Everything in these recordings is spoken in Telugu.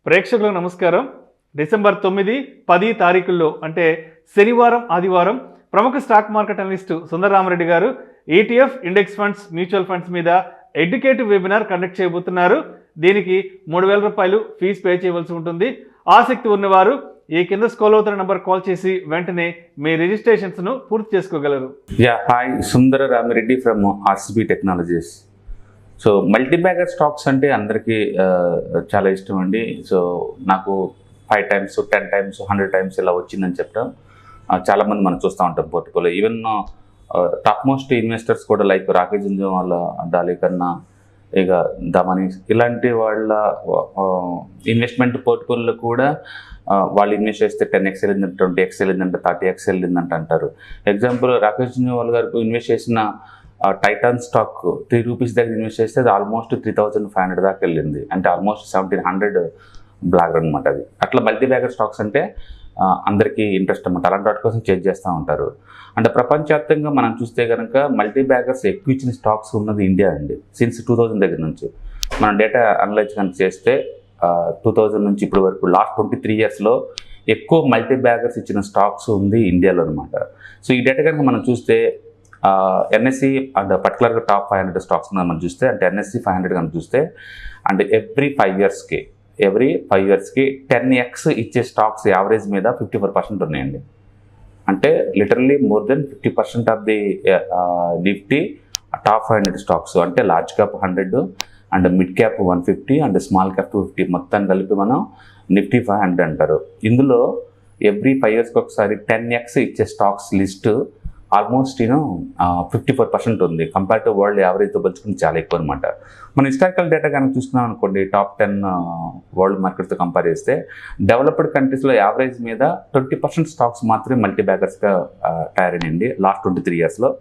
ప్రేక్షకులకు నమస్కారం. డిసెంబర్ 9, 10 తారీఖుల్లో అంటే శనివారం, ఆదివారం ప్రముఖ స్టాక్ మార్కెట్ అనలిస్ట్ సుందర రామిరెడ్డి గారు ETF, index funds, mutual funds మీద ఎడ్యుకేటివ్ వెబినార్ కండక్ట్ చేయబోతున్నారు. దీనికి 3,000 రూపాయలు ఫీజు పే చేయవలసి ఉంటుంది. ఆసక్తి ఉన్నవారు ఈ కింద స్క్రోల్ అవుతున్న నంబర్ కాల్ చేసి వెంటనే మీ రిజిస్ట్రేషన్స్ను పూర్తి చేసుకోగలరు. Hi, Sundara Ramireddy from RCB Technologies. So multibagger stocks అంటే అందరికీ చాలా ఇష్టం అండి. సో నాకు 5 times, 10 times, 100 times ఇలా వచ్చిందని చెప్పడం చాలామంది మనం చూస్తూ ఉంటాం portfolio. Even top most investors కూడా లైక్ రాకేష్ వాళ్ళ డాలి కన్నా, ఇక దమని ఇలాంటి వాళ్ళ ఇన్వెస్ట్మెంట్ పోర్ట్ఫోలియోలో కూడా వాళ్ళు ఇన్వెస్ట్ చేస్తే 10x వెళ్ళిందంటే, 20x వెళ్ళిందంటే, 30x వెళ్ళిందంటే అంటారు. ఎగ్జాంపుల్ రాకేష్ వాళ్ళ గారికి ఇన్వెస్ట్ చేసిన టైటాన్ స్టాక్ 3 రూపీస్ దగ్గర ఇన్వెస్ట్ చేస్తే అది ఆల్మోస్ట్ 3,500 దాకా వెళ్ళింది. అంటే ఆల్మోస్ట్ 1,700 బ్లాక్ అనమాట. అది అట్లా మల్టీబ్యాగర్ స్టాక్స్ అంటే అందరికీ ఇంట్రెస్ట్ అనమాట. అలాంటి వాటి కోసం చేంజ్ చేస్తూ ఉంటారు. అంటే ప్రపంచవ్యాప్తంగా మనం చూస్తే కనుక మల్టీబ్యాగర్స్ ఎక్కువ ఇచ్చిన స్టాక్స్ ఉన్నది ఇండియా అండి. సిన్స్ 2000 దగ్గర నుంచి మనం డేటా అనలైజ్ కనుక చేస్తే 2000 నుంచి ఇప్పటి వరకు లాస్ట్ 23 yearsలో ఎక్కువ మల్టీబ్యాగర్స్ ఇచ్చిన స్టాక్స్ ఉంది ఇండియాలో అనమాట. సో ఈ డేటా కనుక మనం చూస్తే ఎన్ఎస్సి అండ్ పర్టికులర్గా టాప్ 500 స్టాక్స్ మనం చూస్తే, అంటే ఎన్ఎస్సి 500 కనుక చూస్తే, అంటే ఎవ్రీ 5 yearsకి 10x ఇచ్చే స్టాక్స్ యావరేజ్ మీద 54% ఉన్నాయండి. అంటే literally more than 50% of the Nifty top 500 stocks. అంటే large cap 100 and mid cap 150 and small cap 250 మొత్తం కలిపి మనం నిఫ్టీ 500 అంటారు. ఇందులో ఎవ్రీ 5 yearsకి ఒకసారి 10x ఇచ్చే స్టాక్స్ లిస్ట్ ఆల్మోస్ట్ 54% ఉంది. కంపేర్ టు వరల్డ్ యావరేజ్తో పోల్చుకుంటే చాలా ఎక్కువ అనమాట. మన హిస్టారికల్ డేటా కనుక చూస్తున్నాం అనుకోండి, టాప్ 10 వరల్డ్ మార్కెట్తో కంపేర్ చేస్తే డెవలప్డ్ కంట్రీస్లో యావరేజ్ మీద 20% స్టాక్స్ మాత్రమే మల్టీబ్యాగర్స్గా తయారైనండి లాస్ట్ 23 yearsలో.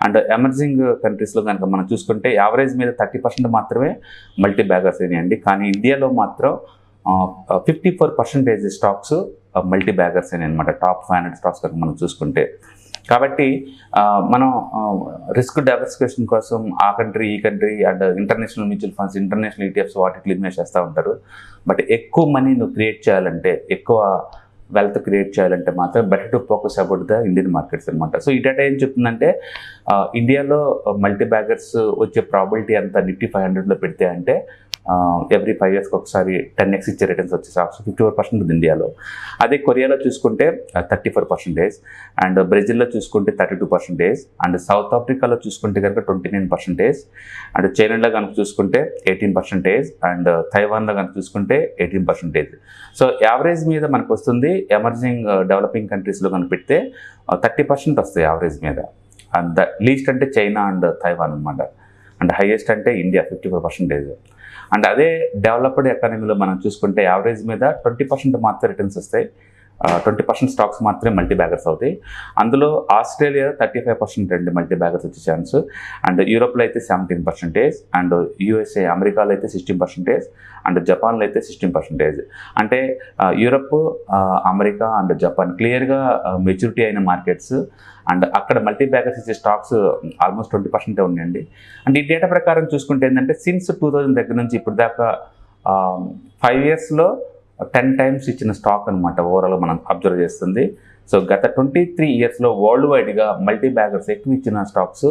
అండ్ ఎమర్జింగ్ కంట్రీస్లో కనుక మనం చూసుకుంటే యావరేజ్ మీద 30% మాత్రమే మల్టీబ్యాగర్స్ అయినాయండి. కానీ ఇండియాలో మాత్రం 54% స్టాక్స్ మల్టీబ్యాగర్స్ అయినాయి అనమాట, టాప్ 500 స్టాక్స్ కనుక మనం చూసుకుంటే. కాబట్టి మనం రిస్క్ డైవర్సిఫికేషన్ కోసం ఆ కంట్రీ, ఈ country and international mutual funds, international ETFs వాటికి ఇన్వెస్ట్ చేస్తూ ఉంటారు. బట్ ఎక్కువ మనీ నువ్వు క్రియేట్ చేయాలంటే, ఎక్కువ వెల్త్ క్రియేట్ చేయాలంటే మాత్రం better to focus about the Indian markets అనమాట. సో ఈ డేటా ఏం చెప్తుందంటే, ఇండియాలో మల్టీబ్యాగర్స్ వచ్చే ప్రాబిలిటీ అంతా నిఫ్టీ 500లో పెడితే అంటే ఎవ్రీ 5 yearsకి ఒకసారి 10x ఇచ్చే రిటర్న్స్ వచ్చే స్టాక్స్ 54% ఉంది ఇండియాలో. అదే కొరియాలో చూసుకుంటే 34%, అండ్ బ్రెజిల్లో చూసుకుంటే 32%, అండ్ సౌత్ ఆఫ్రికాలో చూసుకుంటే కనుక 29%, అండ్ చైనాలో కనుక చూసుకుంటే 18%, అండ్ తైవాన్లో కనుక చూసుకుంటే 18%. సో యావరేజ్ మీద మనకు వస్తుంది ఎమర్జింగ్ డెవలపింగ్ కంట్రీస్లో కనుక పెడితే 30% వస్తాయి యావరేజ్ మీద. అండ్ లీస్ట్ అంటే చైనా అండ్ తైవాన్ అనమాట. అండ్ హైయెస్ట్ అంటే ఇండియా 54%. అండ్ అదే డెవలప్డ్ ఎకానమీలో మనం చూసుకుంటే యావరేజ్ మీద 20% మాత్రమే రిటర్న్స్ వస్తాయి, 20% స్టాక్స్ మాత్రమే మల్టీబ్యాగర్స్ అవుతాయి. అందులో ఆస్ట్రేలియా 35% అండి మల్టీబ్యాగర్స్ వచ్చే ఛాన్స్, అండ్ యూరోప్లో అయితే 17%, అండ్ యూఎస్ఏ అమెరికాలో అయితే 16%, అండ్ జపాన్లో అయితే 16%. అంటే యూరప్, అమెరికా అండ్ జపాన్ క్లియర్గా మెచ్యూరిటీ అయిన మార్కెట్స్. అండ్ అక్కడ మల్టీబ్యాగర్స్ ఇచ్చే స్టాక్స్ ఆల్మోస్ట్ 20% ఉన్నాయండి. అండ్ ఈ డేటా ప్రకారం చూసుకుంటే ఏంటంటే, సిన్స్ 2000 దగ్గర నుంచి ఇప్పుడు దాకా 5 yearsలో 10 times ఇచ్చిన స్టాక్ అనమాట ఓవరాల్ మనం అబ్జర్వ్ చేస్తుంది. సో గత 23 yearsలో వరల్డ్ వైడ్గా మల్టీబ్యాగర్స్ ఎక్కువ ఇచ్చిన స్టాక్స్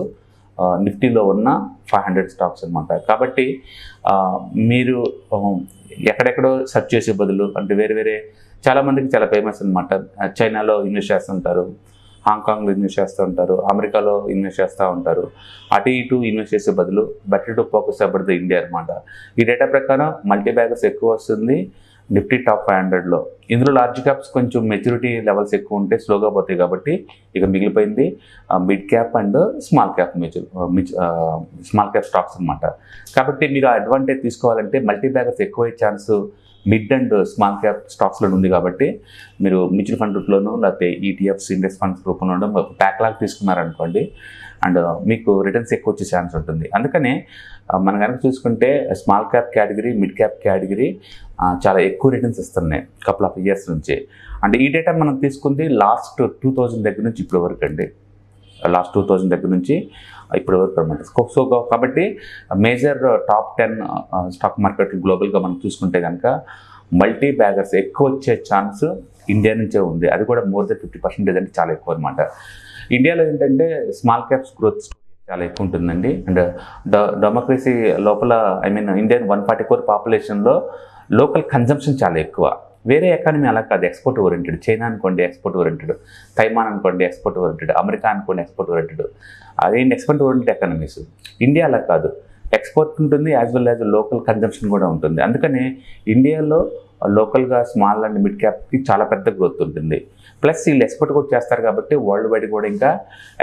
నిఫ్టీలో ఉన్న 500 స్టాక్స్ అనమాట. కాబట్టి మీరు ఎక్కడెక్కడో సెర్చ్ చేసే బదులు, అంటే వేరే చాలామందికి చాలా ఫేమస్ అనమాట, చైనాలో ఇన్వెస్ట్ చేస్తుంటారు, హాంకాంగ్లో ఇన్వెస్ట్ చేస్తూ ఉంటారు, అమెరికాలో ఇన్వెస్ట్ చేస్తూ ఉంటారు. అటు ఇటు ఇన్వెస్ట్ చేసే బదులు better to focus about the India అనమాట. ఈ డేటా ప్రకారం మల్టీబ్యాగర్స్ ఎక్కువ వస్తుంది నిఫ్టీ టాప్ 500లో. ఇందులో లార్జ్ క్యాప్స్ కొంచెం మెచ్యూరిటీ లెవెల్స్ ఎక్కువ ఉంటే స్లోగా పోతాయి. కాబట్టి ఇక మిగిలిపోయింది mid cap and small cap small cap stocks అనమాట. కాబట్టి మీరు ఆ అడ్వాంటేజ్ తీసుకోవాలంటే మల్టీబ్యాగర్స్ ఎక్కువ chance mid and small cap స్టాక్స్లో ఉంది. కాబట్టి మీరు మ్యూచువల్ ఫండ్ రూపంలోనూ లేకపోతే ఈటీఎఫ్స్, ఇండెక్స్ ఫండ్స్ రూపంలో ప్యాక్ లాగా తీసుకున్నారనుకోండి, అండ్ మీకు రిటర్న్స్ ఎక్కువ వచ్చే ఛాన్స్ ఉంటుంది. అందుకనే మనం కనుక చూసుకుంటే small cap category, mid cap category చాలా ఎక్కువ రిటర్న్స్ ఇస్తున్నాయి కపుల్ ఆఫ్ ఇయర్స్ నుంచి. అండ్ ఈ డేటా మనం తీసుకుంది లాస్ట్ 2000 దగ్గర నుంచి ఇప్పటి వరకు అండి. లాస్ట్ 2000 దగ్గర నుంచి ఇప్పటి వరకు అనమాట. సో కాబట్టి మేజర్ టాప్ 10 స్టాక్ మార్కెట్ గ్లోబల్గా మనం చూసుకుంటే కనుక మల్టీ బ్యాగర్స్ ఎక్కువ వచ్చే ఛాన్స్ ఇండియా నుంచే ఉంది. అది కూడా మోర్ దెన్ 50% అంటే చాలా ఎక్కువ అనమాట. ఇండియాలో ఏంటంటే స్మాల్ క్యాప్స్ గ్రోత్ చాలా ఎక్కువ ఉంటుందండి. అండ్ డెమోక్రసీ లోపల ఇండియన్ 144 పాపులేషన్లో లోకల్ కన్జంప్షన్ చాలా ఎక్కువ. వేరే ఎకానమీ అలా కాదు, ఎక్స్పోర్ట్ ఓరియంటెడ్. చైనా అనుకోండి ఎక్స్పోర్ట్ ఓరియంటెడ్, తైవాన్ అనుకోండి ఎక్స్పోర్ట్ ఓరియంటెడ్, అమెరికా అనుకోండి ఎక్స్పోర్ట్ ఓరియంటెడ్. అదేంటి ఎక్స్పోర్ట్ ఓరియంటెడ్ ఎకానమీస్. ఇండియా అలా కాదు, ఎక్స్పోర్ట్ ఉంటుంది as well as local consumption కూడా ఉంటుంది. అందుకనే ఇండియాలో లోకల్గా స్మాల్ అండ్ మిడ్ క్యాప్కి చాలా పెద్ద గ్రోత్ ఉంటుంది. ప్లస్ వీళ్ళు ఎక్స్పోర్ట్ కూడా చేస్తారు కాబట్టి వరల్డ్ వైడ్ కూడా ఇంకా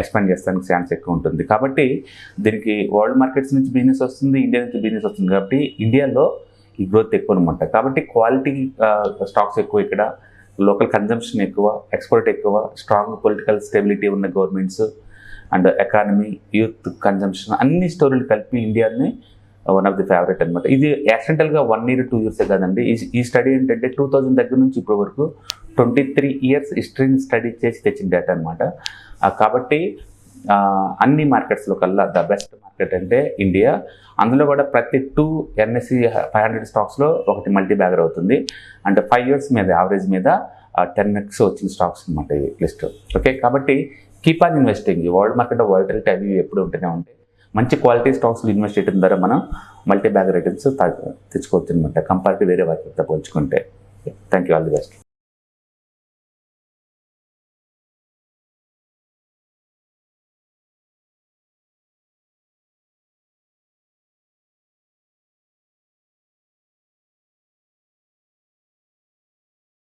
ఎక్స్పాండ్ చేస్తానికి ఛాన్స్ ఎక్కువ ఉంటుంది. కాబట్టి దీనికి వరల్డ్ మార్కెట్స్ నుంచి బిజినెస్ వస్తుంది, ఇండియా నుంచి బిజినెస్ వస్తుంది. కాబట్టి ఇండియాలో ఈ గ్రోత్ ఎక్కువ అనమాట. కాబట్టి క్వాలిటీ స్టాక్స్ ఎక్కువ ఇక్కడ, లోకల్ కన్జంప్షన్ ఎక్కువ, ఎక్స్పోర్ట్ ఎక్కువ, స్ట్రాంగ్ పొలిటికల్ స్టెబిలిటీ ఉన్న governments and economy, youth consumption అన్ని స్టోరీలు కలిపి ఇండియాని వన్ ఆఫ్ ది ఫేవరెట్ అనమాట. ఇది యాక్సిడెంటల్గా 1 year 2 years కాదండి. ఈ స్టడీ ఏంటంటే 2000 దగ్గర నుంచి ఇప్పటి వరకు 23 years హిస్టరీని స్టడీ చేసి తెచ్చిన డేటా అనమాట. కాబట్టి అన్ని మార్కెట్స్లో కల్లా ద బెస్ట్ మార్కెట్ అంటే ఇండియా. అందులో కూడా ప్రతి 2 NSE 500 స్టాక్స్లో ఒకటి మల్టీ బ్యాగర్ అవుతుంది. అంటే 5 years మీద యావరేజ్ మీద 10x వచ్చిన స్టాక్స్ అనమాట ఈ లిస్ట్. ఓకే, కాబట్టి కీప్ ఆన్ ఇన్వెస్టింగ్. ఈ వరల్డ్ మార్కెట్ వాలటిలిటీ అవి ఎప్పుడు ఉంటూనే ఉంటాయి. మంచి క్వాలిటీ స్టాక్స్లో ఇన్వెస్ట్ చేయడం ద్వారా మనం మల్టీ బ్యాగర్ రిటర్న్స్ తెచ్చుకోవచ్చు అనమాట, కంపేర్ టు వేరే వాటితో పోల్చుకుంటే. Thank you, all the best.